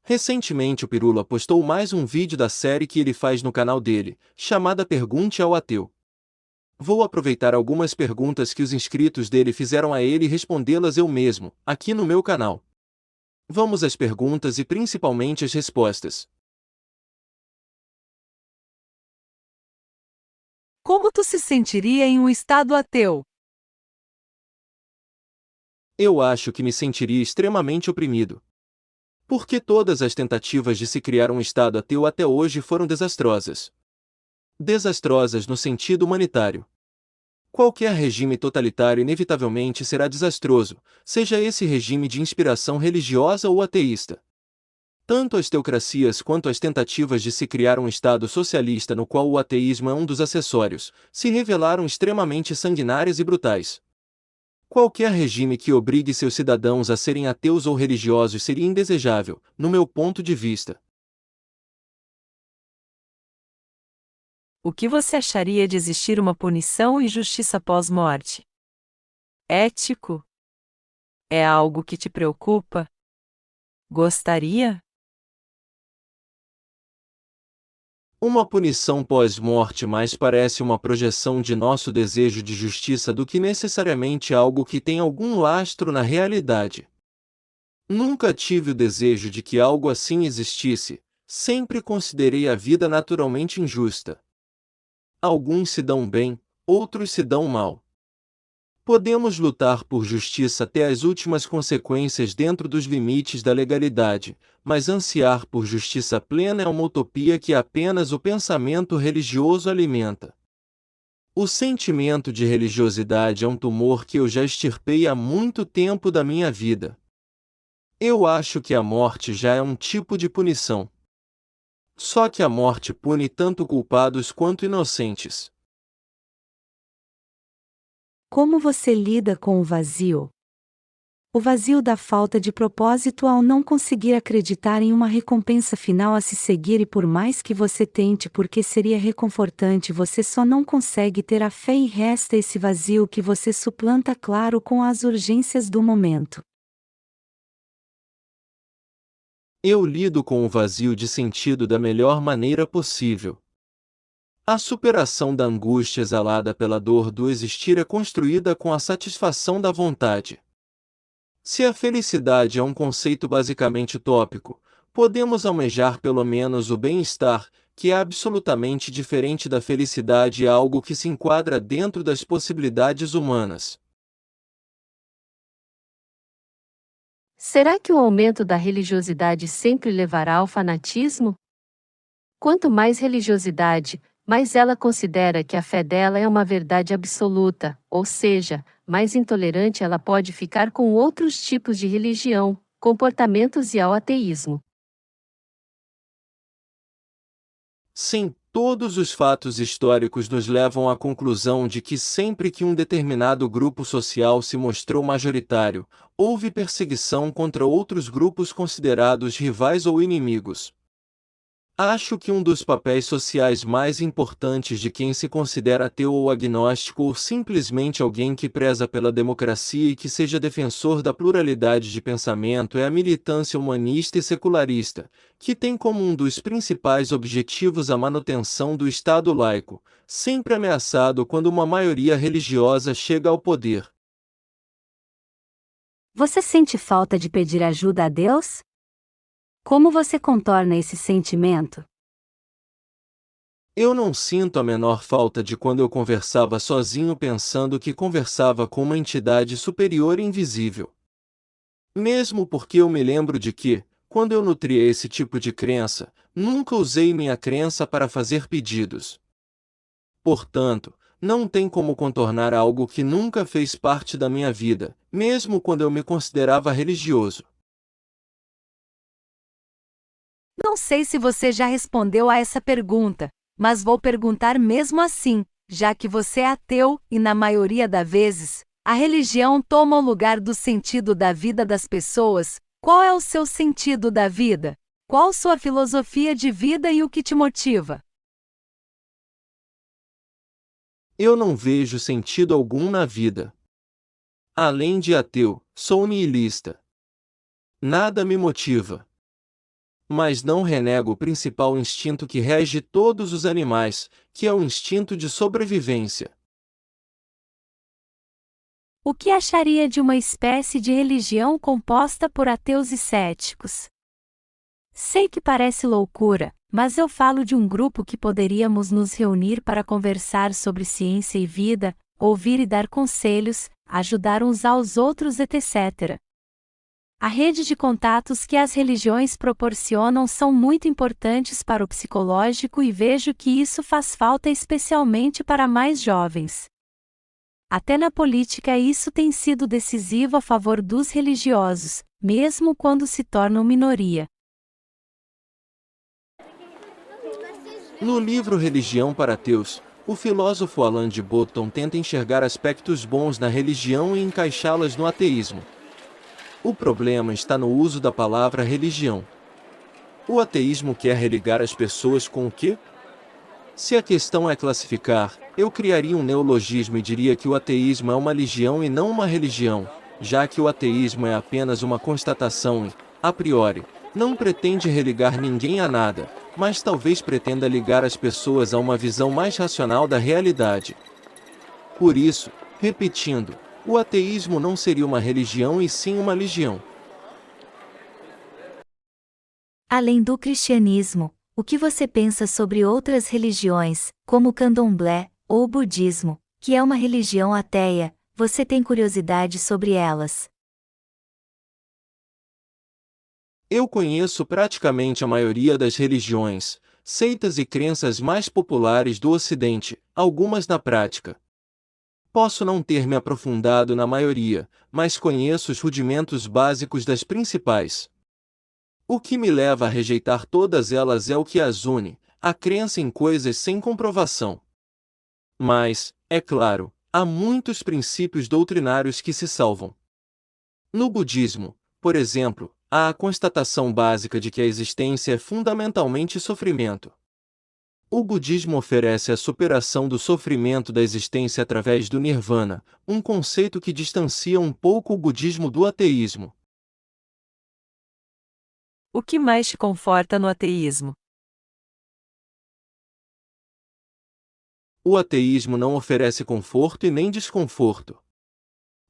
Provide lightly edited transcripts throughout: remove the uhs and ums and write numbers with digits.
Recentemente o Pirula postou mais um vídeo da série que ele faz no canal dele, chamada Pergunte ao Ateu. Vou aproveitar algumas perguntas que os inscritos dele fizeram a ele e respondê-las eu mesmo, aqui no meu canal. Vamos às perguntas e principalmente às respostas. Como tu se sentiria em um estado ateu? Eu acho que me sentiria extremamente oprimido. Porque todas as tentativas de se criar um estado ateu até hoje foram desastrosas. Desastrosas no sentido humanitário. Qualquer regime totalitário inevitavelmente será desastroso, seja esse regime de inspiração religiosa ou ateísta. Tanto as teocracias quanto as tentativas de se criar um Estado socialista no qual o ateísmo é um dos acessórios, se revelaram extremamente sanguinárias e brutais. Qualquer regime que obrigue seus cidadãos a serem ateus ou religiosos seria indesejável, no meu ponto de vista. O que você acharia de existir uma punição e justiça pós-morte? Ético? É algo que te preocupa? Gostaria? Uma punição pós-morte mais parece uma projeção de nosso desejo de justiça do que necessariamente algo que tem algum lastro na realidade. Nunca tive o desejo de que algo assim existisse, sempre considerei a vida naturalmente injusta. Alguns se dão bem, outros se dão mal. Podemos lutar por justiça até as últimas consequências dentro dos limites da legalidade, mas ansiar por justiça plena é uma utopia que apenas o pensamento religioso alimenta. O sentimento de religiosidade é um tumor que eu já extirpei há muito tempo da minha vida. Eu acho que a morte já é um tipo de punição. Só que a morte pune tanto culpados quanto inocentes. Como você lida com o vazio? O vazio da falta de propósito ao não conseguir acreditar em uma recompensa final a se seguir e por mais que você tente porque seria reconfortante você só não consegue ter a fé e resta esse vazio que você suplanta claro com as urgências do momento. Eu lido com o vazio de sentido da melhor maneira possível. A superação da angústia exalada pela dor do existir é construída com a satisfação da vontade. Se a felicidade é um conceito basicamente utópico, podemos almejar pelo menos o bem-estar, que é absolutamente diferente da felicidade e algo que se enquadra dentro das possibilidades humanas. Será que o aumento da religiosidade sempre levará ao fanatismo? Quanto mais religiosidade, mais ela considera que a fé dela é uma verdade absoluta, ou seja, mais intolerante ela pode ficar com outros tipos de religião, comportamentos e ao ateísmo. Sim, todos os fatos históricos nos levam à conclusão de que sempre que um determinado grupo social se mostrou majoritário, houve perseguição contra outros grupos considerados rivais ou inimigos. Acho que um dos papéis sociais mais importantes de quem se considera ateu ou agnóstico ou simplesmente alguém que preza pela democracia e que seja defensor da pluralidade de pensamento é a militância humanista e secularista, que tem como um dos principais objetivos a manutenção do Estado laico, sempre ameaçado quando uma maioria religiosa chega ao poder. Você sente falta de pedir ajuda a Deus? Como você contorna esse sentimento? Eu não sinto a menor falta de quando eu conversava sozinho pensando que conversava com uma entidade superior e invisível. Mesmo porque eu me lembro de que, quando eu nutria esse tipo de crença, nunca usei minha crença para fazer pedidos. Portanto, não tem como contornar algo que nunca fez parte da minha vida, mesmo quando eu me considerava religioso. Não sei se você já respondeu a essa pergunta, mas vou perguntar mesmo assim, já que você é ateu e, na maioria das vezes, a religião toma o lugar do sentido da vida das pessoas. Qual é o seu sentido da vida? Qual sua filosofia de vida e o que te motiva? Eu não vejo sentido algum na vida. Além de ateu, sou nihilista. Nada me motiva. Mas não renego o principal instinto que rege todos os animais, que é o instinto de sobrevivência. O que acharia de uma espécie de religião composta por ateus e céticos? Sei que parece loucura, mas eu falo de um grupo que poderíamos nos reunir para conversar sobre ciência e vida, ouvir e dar conselhos, ajudar uns aos outros, etc. A rede de contatos que as religiões proporcionam são muito importantes para o psicológico e vejo que isso faz falta especialmente para mais jovens. Até na política isso tem sido decisivo a favor dos religiosos, mesmo quando se tornam minoria. No livro Religião para Ateus, o filósofo Alain de Botton tenta enxergar aspectos bons na religião e encaixá-las no ateísmo. O problema está no uso da palavra religião. O ateísmo quer religar as pessoas com o quê? Se a questão é classificar, eu criaria um neologismo e diria que o ateísmo é uma legião e não uma religião, já que o ateísmo é apenas uma constatação e, a priori, não pretende religar ninguém a nada, mas talvez pretenda ligar as pessoas a uma visão mais racional da realidade. Por isso, repetindo, o ateísmo não seria uma religião e sim uma legião. Além do cristianismo, o que você pensa sobre outras religiões, como o candomblé, ou o budismo, que é uma religião ateia? Você tem curiosidade sobre elas? Eu conheço praticamente a maioria das religiões, seitas e crenças mais populares do Ocidente, algumas na prática. Posso não ter me aprofundado na maioria, mas conheço os rudimentos básicos das principais. O que me leva a rejeitar todas elas é o que as une, a crença em coisas sem comprovação. Mas, é claro, há muitos princípios doutrinários que se salvam. No budismo, por exemplo, há a constatação básica de que a existência é fundamentalmente sofrimento. O budismo oferece a superação do sofrimento da existência através do nirvana, um conceito que distancia um pouco o budismo do ateísmo. O que mais te conforta no ateísmo? O ateísmo não oferece conforto e nem desconforto.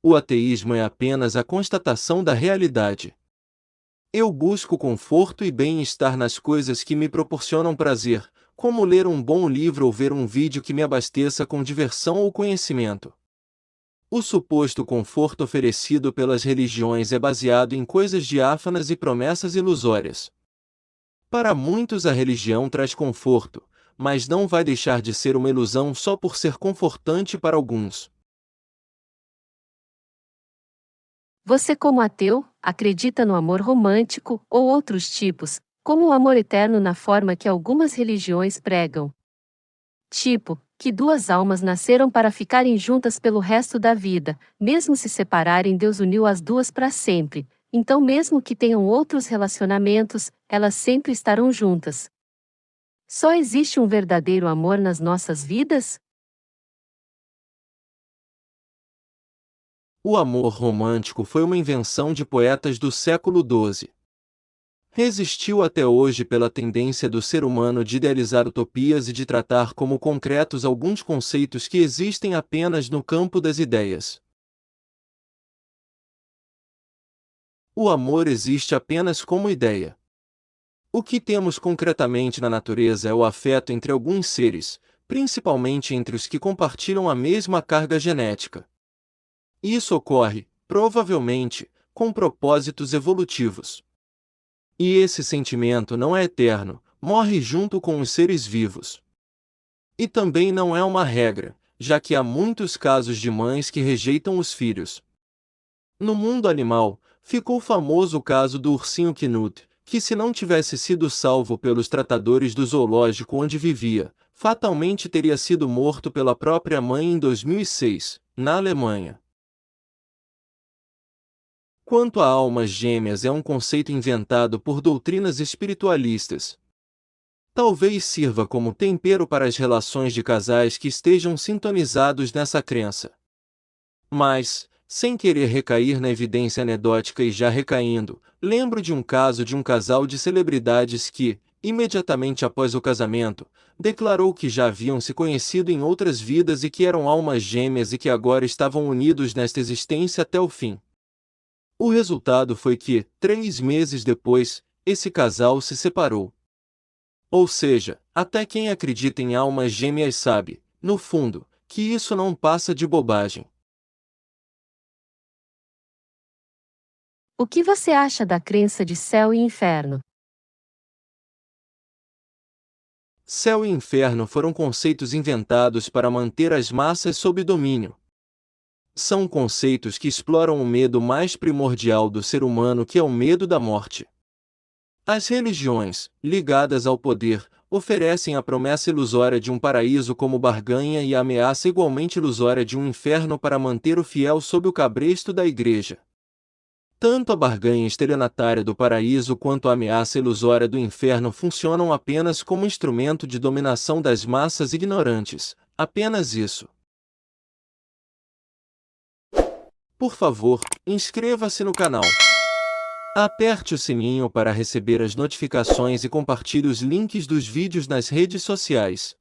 O ateísmo é apenas a constatação da realidade. Eu busco conforto e bem-estar nas coisas que me proporcionam prazer, como ler um bom livro ou ver um vídeo que me abasteça com diversão ou conhecimento. O suposto conforto oferecido pelas religiões é baseado em coisas diáfanas e promessas ilusórias. Para muitos a religião traz conforto, mas não vai deixar de ser uma ilusão só por ser confortante para alguns. Você, como ateu, acredita no amor romântico ou outros tipos, como o amor eterno na forma que algumas religiões pregam? Tipo, que duas almas nasceram para ficarem juntas pelo resto da vida, mesmo se separarem, Deus uniu as duas para sempre, então mesmo que tenham outros relacionamentos, elas sempre estarão juntas. Só existe um verdadeiro amor nas nossas vidas? O amor romântico foi uma invenção de poetas do século XII. Resistiu até hoje pela tendência do ser humano de idealizar utopias e de tratar como concretos alguns conceitos que existem apenas no campo das ideias. O amor existe apenas como ideia. O que temos concretamente na natureza é o afeto entre alguns seres, principalmente entre os que compartilham a mesma carga genética. Isso ocorre, provavelmente, com propósitos evolutivos. E esse sentimento não é eterno, morre junto com os seres vivos. E também não é uma regra, já que há muitos casos de mães que rejeitam os filhos. No mundo animal, ficou famoso o caso do ursinho Knut, que se não tivesse sido salvo pelos tratadores do zoológico onde vivia, fatalmente teria sido morto pela própria mãe em 2006, na Alemanha. Quanto a almas gêmeas, é um conceito inventado por doutrinas espiritualistas. Talvez sirva como tempero para as relações de casais que estejam sintonizados nessa crença. Mas, Sem querer recair na evidência anedótica e já recaindo, lembro de um caso de um casal de celebridades que, imediatamente após o casamento, declarou que já haviam se conhecido em outras vidas e que eram almas gêmeas e que agora estavam unidos nesta existência até o fim. O resultado foi que, 3 meses depois, esse casal se separou. Ou seja, até quem acredita em almas gêmeas sabe, no fundo, que isso não passa de bobagem. O que você acha da crença de céu e inferno? Céu e inferno foram conceitos inventados para manter as massas sob domínio. São conceitos que exploram o medo mais primordial do ser humano, que é o medo da morte. As religiões, ligadas ao poder, oferecem a promessa ilusória de um paraíso como barganha e a ameaça igualmente ilusória de um inferno para manter o fiel sob o cabresto da igreja. Tanto a barganha estelionatária do paraíso quanto a ameaça ilusória do inferno funcionam apenas como instrumento de dominação das massas ignorantes, apenas isso. Por favor, inscreva-se no canal. Aperte o sininho para receber as notificações e compartilhe os links dos vídeos nas redes sociais.